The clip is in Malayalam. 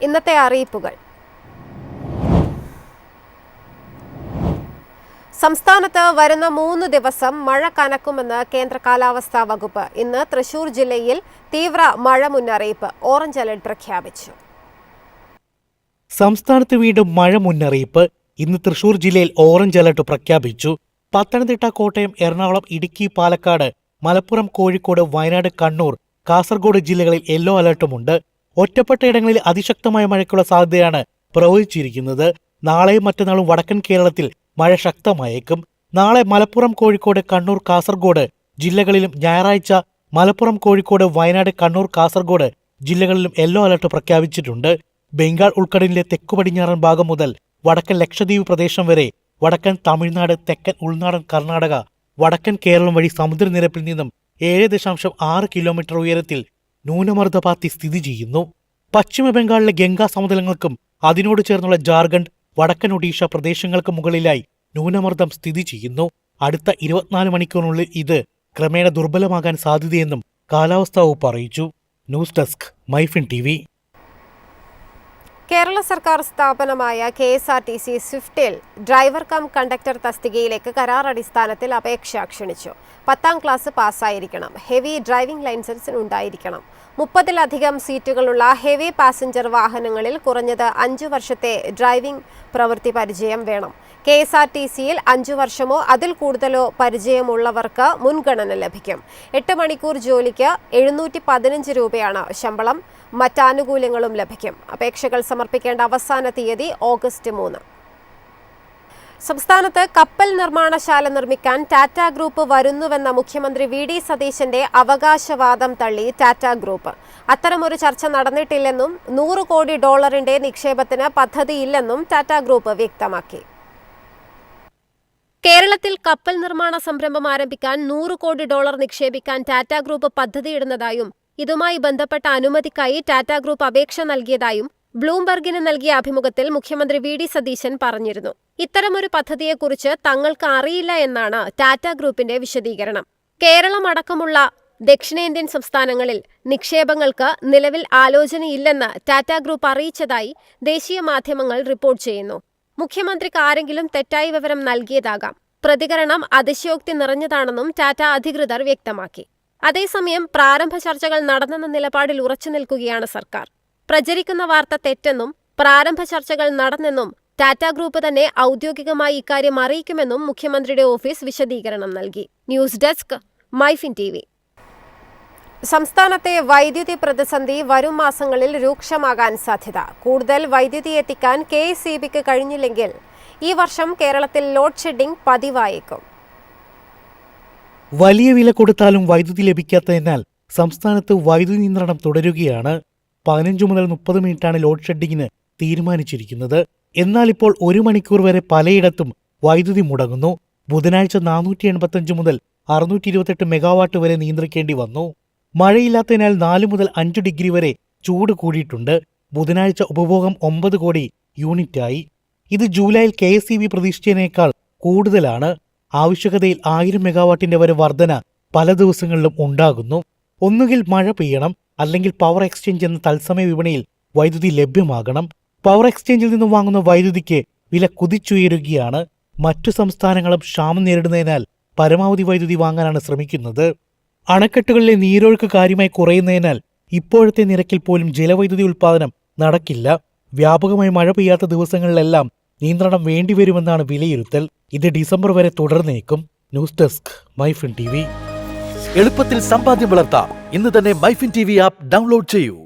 ഇന്നത്തെ അറിയിപ്പുകൾ. സംസ്ഥാനത്ത് വരുന്ന 3 ദിവസം മഴ കനക്കുമെന്ന് കേന്ദ്ര കാലാവസ്ഥാ വകുപ്പ്. ഇന്ന് തൃശൂർ ജില്ലയിൽ തീവ്ര മഴ മുന്നറിയിപ്പ്, ഓറഞ്ച് അലർട്ട് പ്രഖ്യാപിച്ചു. സംസ്ഥാനത്ത് വീണ്ടും മഴ മുന്നറിയിപ്പ്. ഇന്ന് തൃശൂർ ജില്ലയിൽ ഓറഞ്ച് അലർട്ട് പ്രഖ്യാപിച്ചു. പത്തനംതിട്ട, കോട്ടയം, എറണാകുളം, ഇടുക്കി, പാലക്കാട്, മലപ്പുറം, കോഴിക്കോട്, വയനാട്, കണ്ണൂർ, കാസർഗോഡ് ജില്ലകളിൽ യെല്ലോ അലർട്ടുമുണ്ട്. ഒറ്റപ്പെട്ടയിടങ്ങളിൽ അതിശക്തമായ മഴയ്ക്കുള്ള സാധ്യതയാണ് പ്രവചിച്ചിരിക്കുന്നത്. നാളെയും മറ്റന്നാളും വടക്കൻ കേരളത്തിൽ മഴ ശക്തമായേക്കും. നാളെ മലപ്പുറം, കോഴിക്കോട്, കണ്ണൂർ, കാസർഗോഡ് ജില്ലകളിലും ഞായറാഴ്ച മലപ്പുറം, കോഴിക്കോട്, വയനാട്, കണ്ണൂർ, കാസർഗോഡ് ജില്ലകളിലും യെല്ലോ അലർട്ട് പ്രഖ്യാപിച്ചിട്ടുണ്ട്. ബംഗാൾ ഉൾക്കടലിലെ തെക്കു പടിഞ്ഞാറൻ ഭാഗം മുതൽ വടക്കൻ ലക്ഷദ്വീപ് പ്രദേശം വരെ, വടക്കൻ തമിഴ്നാട്, തെക്കൻ ഉൾനാടൻ കർണാടക, വടക്കൻ കേരളം വഴി സമുദ്രനിരപ്പിൽ നിന്നും 7.6 കിലോമീറ്റർ ഉയരത്തിൽ ന്യൂനമർദ്ദപാത്തി സ്ഥിതി ചെയ്യുന്നു. പശ്ചിമ ബംഗാളിലെ ഗംഗാ സമതലങ്ങൾക്കും അതിനോട് ചേർന്നുള്ള ജാർഖണ്ഡ്, വടക്കൻ ഒഡീഷ പ്രദേശങ്ങൾക്ക് മുകളിലായി ന്യൂനമർദ്ദം സ്ഥിതി ചെയ്യുന്നു. അടുത്ത 24 മണിക്കൂറിനുള്ളിൽ ഇത് ക്രമേണ ദുർബലമാകാൻ സാധ്യതയെന്നും കാലാവസ്ഥാ വകുപ്പ് അറിയിച്ചു. News desk, Myfin TV. Kerala സർക്കാർ സ്ഥാപനമായ KSRTC സ്വിഫ്റ്റിൽ ഡ്രൈവർ കം കണ്ടക്ടർ തസ്തികയിലേക്ക് കരാർ അടിസ്ഥാനത്തിൽ അപേക്ഷ ക്ഷണിച്ചു. 10ാം ക്ലാസ് പാസ്സായിരിക്കണം. ഹെവി ഡ്രൈവിംഗ് ലൈസൻസ് ഉണ്ടായിരിക്കണം. 30-ലധികം സീറ്റുകളുള്ള ഹെവി പാസഞ്ചർ വാഹനങ്ങളിൽ കുറഞ്ഞത് 5 വർഷത്തെ ഡ്രൈവിംഗ് പ്രവൃത്തി പരിചയം വേണം. KSRTCയിൽ 5 വർഷമോ അതിൽ കൂടുതലോ പരിചയമുള്ളവർക്ക് മുൻഗണന ലഭിക്കും. 8 മണിക്കൂർ ജോലിക്ക് 715 രൂപയാണ് ശമ്പളം. മറ്റാനുകൂല്യങ്ങളും ലഭിക്കും. അപേക്ഷകൾ സമർപ്പിക്കേണ്ട അവസാന തീയതി ഓഗസ്റ്റ് 3. സംസ്ഥാനത്ത് കപ്പൽ നിർമ്മാണശാല നിർമ്മിക്കാൻ ടാറ്റ ഗ്രൂപ്പ് വരുന്നുവെന്ന മുഖ്യമന്ത്രി VD സതീശന്റെ അവകാശവാദം തള്ളി ടാറ്റ ഗ്രൂപ്പ്. അത്തരമൊരു ചർച്ച നടന്നിട്ടില്ലെന്നും $100 കോടി നിക്ഷേപത്തിന് പദ്ധതിയില്ലെന്നും ടാറ്റ ഗ്രൂപ്പ് വ്യക്തമാക്കി. കേരളത്തിൽ കപ്പൽ നിർമ്മാണ സംരംഭം ആരംഭിക്കാൻ $100 കോടി നിക്ഷേപിക്കാൻ ടാറ്റ ഗ്രൂപ്പ് പദ്ധതിയിടുന്നതായും ഇതുമായി ബന്ധപ്പെട്ട അനുമതിക്കായി ടാറ്റ ഗ്രൂപ്പ് അപേക്ഷ നൽകിയതായും ബ്ലൂംബർഗിന് നൽകിയ അഭിമുഖത്തിൽ മുഖ്യമന്ത്രി VD സതീശൻ പറഞ്ഞിരുന്നു. ഇത്തരമൊരു പദ്ധതിയെക്കുറിച്ച് തങ്ങൾക്ക് അറിയില്ല എന്നാണ് ടാറ്റ ഗ്രൂപ്പിന്റെ വിശദീകരണം. കേരളം അടക്കമുള്ള ദക്ഷിണേന്ത്യൻ സംസ്ഥാനങ്ങളിൽ നിക്ഷേപങ്ങൾക്ക് നിലവിൽ ആലോചനയില്ലെന്ന് ടാറ്റ ഗ്രൂപ്പ് അറിയിച്ചതായി ദേശീയ മാധ്യമങ്ങൾ റിപ്പോർട്ട് ചെയ്യുന്നു. മുഖ്യമന്ത്രിക്ക് ആരെങ്കിലും തെറ്റായ വിവരം നൽകിയതാകാം. പ്രതികരണം അതിശയോക്തി നിറഞ്ഞതാണെന്നും ടാറ്റ അധികൃതർ വ്യക്തമാക്കി. അതേസമയം പ്രാരംഭ ചർച്ചകൾ നടന്നെന്ന നിലപാടിൽ ഉറച്ചു നിൽക്കുകയാണ് സർക്കാർ. പ്രചരിക്കുന്ന വാർത്ത തെറ്റെന്നും പ്രാരംഭ ചർച്ചകൾ നടന്നെന്നും ടാറ്റ ഗ്രൂപ്പ് തന്നെ ഔദ്യോഗികമായി ഇക്കാര്യം അറിയിക്കുമെന്നും മുഖ്യമന്ത്രിയുടെ ഓഫീസ് വിശദീകരണം നൽകി. News desk, Myfin TV. സംസ്ഥാനത്തെ വൈദ്യുതി പ്രതിസന്ധി വരും മാസങ്ങളിൽ രൂക്ഷമാകാൻ സാധ്യത. കൂടുതൽ വൈദ്യുതി എത്തിക്കാൻ KECBക്ക് കഴിഞ്ഞില്ലെങ്കിൽ ഈ വർഷം കേരളത്തിൽ ലോഡ് ഷെഡിംഗ് പതിവായേക്കും. വലിയ വില കൊടുത്താലും വൈദ്യുതി ലഭിക്കാത്തതിനാൽ സംസ്ഥാനത്ത് വൈദ്യുതി നിയന്ത്രണം തുടരുകയാണ്. 15 മുതൽ 30 മിനിറ്റാണ് ലോഡ് ഷെഡിങ്ങിന് തീരുമാനിച്ചിരിക്കുന്നത്. എന്നാൽ ഇപ്പോൾ 1 മണിക്കൂർ വരെ പലയിടത്തും വൈദ്യുതി മുടങ്ങുന്നു. ബുധനാഴ്ച 485 മുതൽ 628 മെഗാവാട്ട് വരെ നിയന്ത്രിക്കേണ്ടി വന്നു. മഴയില്ലാത്തതിനാൽ 4 മുതൽ 5 ഡിഗ്രി വരെ ചൂട് കൂടിയിട്ടുണ്ട്. ബുധനാഴ്ച ഉപഭോഗം 9 കോടി യൂണിറ്റായി. ഇത് ജൂലൈയിൽ KECB പ്രതീക്ഷിച്ചതിനേക്കാൾ കൂടുതലാണ്. ആവശ്യകതയിൽ 1000 മെഗാവാട്ടിന്റെ വരെ വർധന പല ദിവസങ്ങളിലും ഉണ്ടാകുന്നു. ഒന്നുകിൽ മഴ പെയ്യണം, അല്ലെങ്കിൽ പവർ എക്സ്ചേഞ്ച് എന്ന തത്സമയ വിപണിയിൽ വൈദ്യുതി ലഭ്യമാകണം. പവർ എക്സ്ചേഞ്ചിൽ നിന്നും വാങ്ങുന്ന വൈദ്യുതിക്ക് വില കുതിച്ചുയരുകയാണ്. മറ്റു സംസ്ഥാനങ്ങളും ക്ഷാമം നേരിടുന്നതിനാൽ പരമാവധി വൈദ്യുതി വാങ്ങാനാണ് ശ്രമിക്കുന്നത്. അണക്കെട്ടുകളിലെ നീരൊഴുക്ക് കാര്യമായി കുറയുന്നതിനാൽ ഇപ്പോഴത്തെ നിരക്കിൽ പോലും ജലവൈദ്യുതി ഉൽപ്പാദനം നടക്കില്ല. വ്യാപകമായി മഴ പെയ്യാത്ത ദിവസങ്ങളിലെല്ലാം നിയന്ത്രണം വേണ്ടിവരുമെന്നാണ് വിലയിരുത്തൽ. ഇത് ഡിസംബർ വരെ തുടർന്നേക്കും. News desk, Myfin TV. എളുപ്പത്തിൽ സമ്പാദ്യം വളർത്താം. ഇന്ന് തന്നെ മൈഫിൻ TV ആപ്പ് ഡൗൺലോഡ് ചെയ്യൂ.